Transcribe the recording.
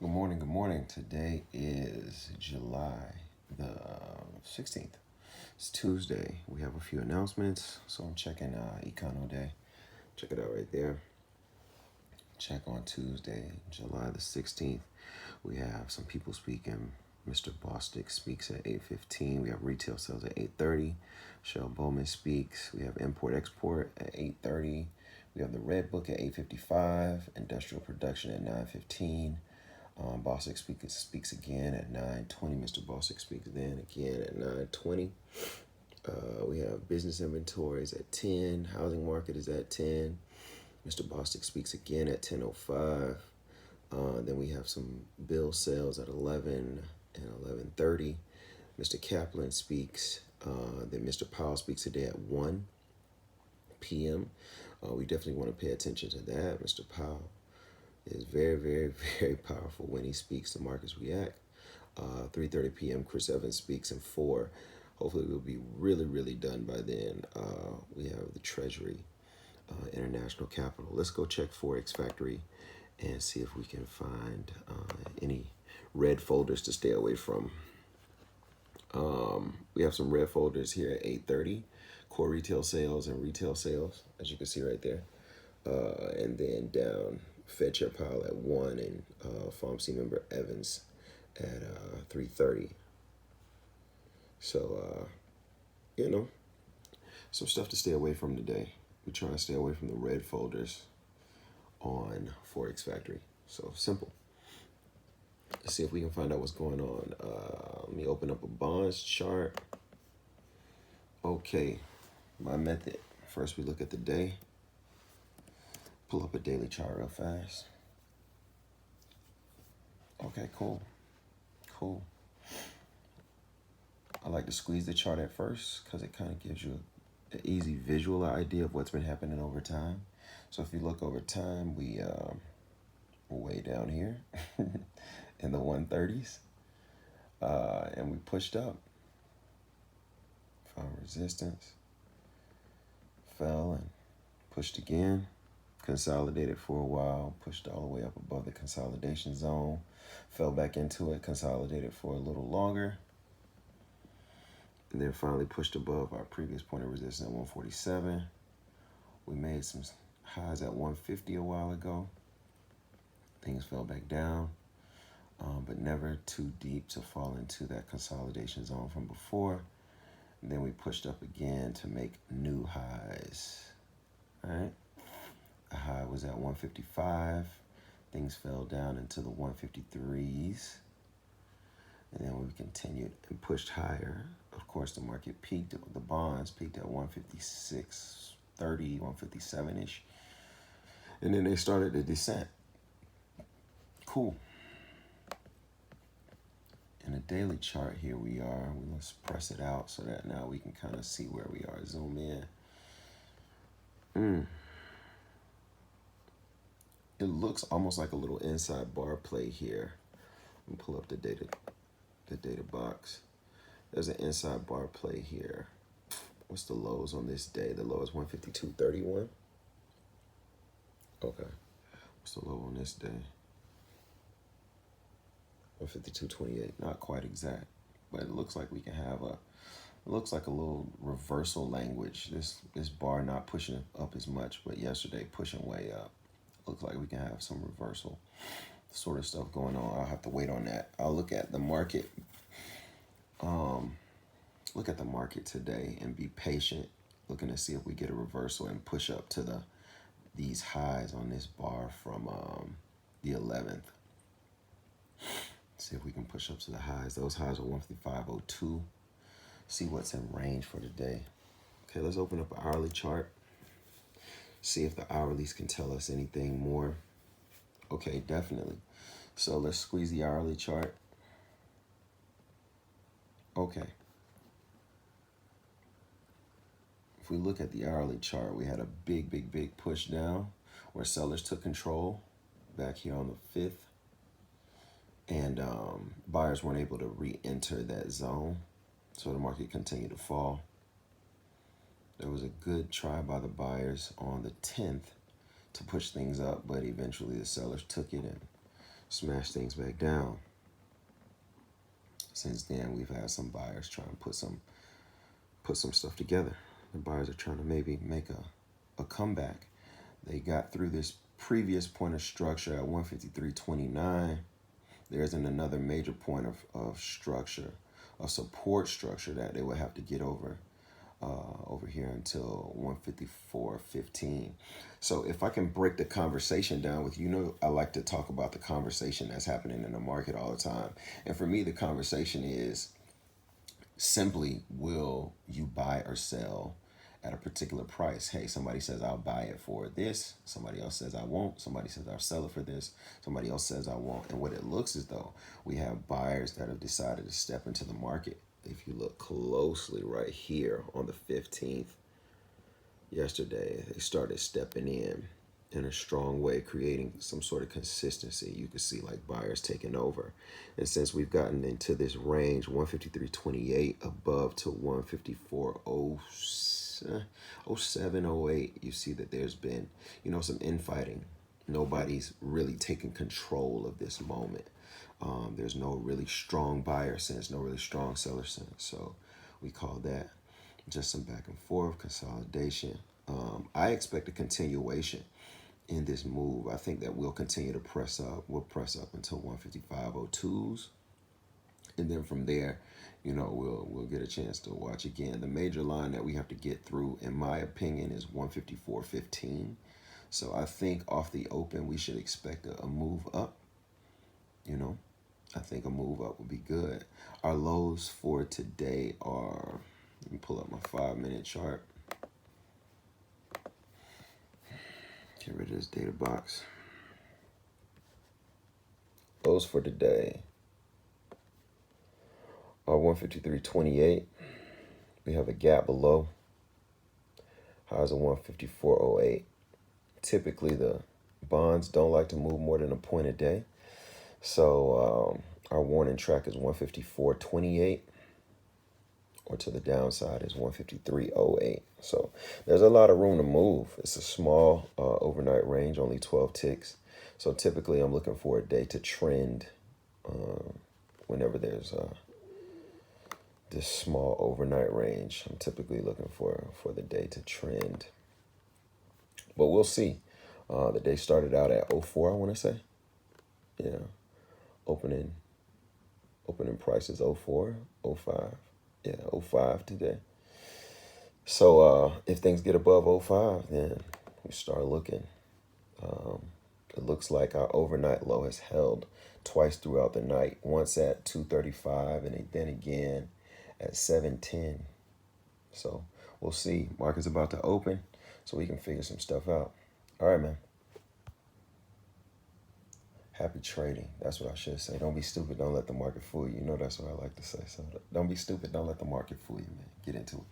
Good morning, good morning. Today is July the 16th. It's Tuesday. We have a few announcements. So I'm checking Econo Day. Check it out right there. Check on Tuesday, July the 16th. We have some people speaking. Mr. Bostic speaks at 8:15. We have retail sales at 8:30. Shell Bowman speaks. We have import-export at 8:30. We have the Red Book at 8:55. Industrial production at 9:15. Bostic speaks again at 9:20. Mr. Bostic speaks then again at 9:20. We have business inventories at 10. Housing market is at 10. Mr. Bostic speaks again at 10:05. Then we have some bill sales at 11 and 11:30. Mr. Kaplan speaks. Then Mr. Powell speaks today at 1 p.m. We definitely want to pay attention to that. Mr. Powell is very, very, very powerful when he speaks. The markets react. 3:30 p.m. Chris Evans speaks, and 4. Hopefully we'll be really, really done by then. We have the Treasury, International Capital. Let's go check Forex Factory and see if we can find any red folders to stay away from. We have some red folders here at 8:30. Core retail sales and retail sales, as you can see right there. And then down, Fed Chair Powell at 1 and FOMC member Evans at 3:30. So, some stuff to stay away from today. We're trying to stay away from the red folders on Forex Factory. So simple. Let's see if we can find out what's going on. Let me open up a bonds chart. Okay, my method. First, we look at the day. Pull up a daily chart real fast. Okay, cool. I like to squeeze the chart at first because it kind of gives you an easy visual idea of what's been happening over time. So if you look over time, we're way down here in the 130s. And we pushed up. Found resistance. Fell and pushed again. Consolidated for a while. Pushed all the way up above the consolidation zone. Fell back into it. Consolidated for a little longer. And then finally pushed above our previous point of resistance at 147. We made some highs at 150 a while ago. Things fell back down, but never too deep to fall into that consolidation zone from before. And then we pushed up again to make new highs. All right. A high was at 155. Things fell down into the 153s. And then we continued and pushed higher. Of course, the market peaked, the bonds peaked at 156.30, 157-ish. And then they started the descent. Cool. In a daily chart, here we are. Let's press it out so that now we can kind of see where we are. Zoom in. It looks almost like a little inside bar play here. Let me pull up the data box. There's an inside bar play here. What's the lows on this day? The low is 152.31. Okay. What's the low on this day? 152.28. Not quite exact, but it looks like we can have it looks like a little reversal language. This bar not pushing up as much, but yesterday pushing way up. Looks like we can have some reversal sort of stuff going on. I'll have to wait on that. I'll look at the market. Look at the market today and be patient, looking to see if we get a reversal and push up to these highs on this bar from the 11th. See if we can push up to the highs. Those highs are 155.02. See what's in range for today. Okay, let's open up an hourly chart. See if the hourlies can tell us anything more. Okay, definitely. So let's squeeze the hourly chart. Okay. If we look at the hourly chart, we had a big push down where sellers took control back here on the 5th. And buyers weren't able to re-enter that zone. So the market continued to fall. There was a good try by the buyers on the 10th to push things up, but eventually the sellers took it and smash things back down. Since then, we've had some buyers trying to put some stuff together. The buyers are trying to maybe make a comeback. They got through this previous point of structure at 153.29. There isn't another major point of structure, a support structure that they would have to get over here until 154.15. So if I can break the conversation down with, I like to talk about the conversation that's happening in the market all the time. And for me, the conversation is simply, will you buy or sell at a particular price? Hey, somebody says I'll buy it for this. Somebody else says I won't. Somebody says I'll sell it for this. Somebody else says I won't. And what it looks as though we have buyers that have decided to step into the market. If you look closely right here on the 15th, yesterday, they started stepping in a strong way, creating some sort of consistency. You can see like buyers taking over. And since we've gotten into this range, 153.28 above to 154.07, you see that there's been, some infighting. Nobody's really taking control of this moment. There's no really strong buyer sense, no really strong seller sense. So we call that just some back and forth consolidation. I expect a continuation in this move. I think that we'll continue to press up. We'll press up until 155.02s. And then from there, we'll get a chance to watch again. The major line that we have to get through, in my opinion, is 154.15. So I think off the open, we should expect a move up. I think a move up would be good. Our lows for today are, let me pull up my 5-minute chart. Get rid of this data box. Lows for today are 153.28. We have a gap below. Highs of 154.08. Typically, the bonds don't like to move more than a point a day. So our warning track is 154.28, or to the downside is 153.08. So there's a lot of room to move. It's a small overnight range, only 12 ticks. So typically I'm looking for a day to trend whenever there's this small overnight range. I'm typically looking for the day to trend. But we'll see. The day started out at 04, I want to say. Yeah. Opening price is 04, 05. Yeah, 05 today. So if things get above 05, then we start looking. It looks like our overnight low has held twice throughout the night. Once at 235 and then again at 710. So we'll see. Market's about to open so we can figure some stuff out. All right, man. Happy trading. That's what I should say. Don't be stupid. Don't let the market fool you. That's what I like to say. So don't be stupid. Don't let the market fool you, man. Get into it.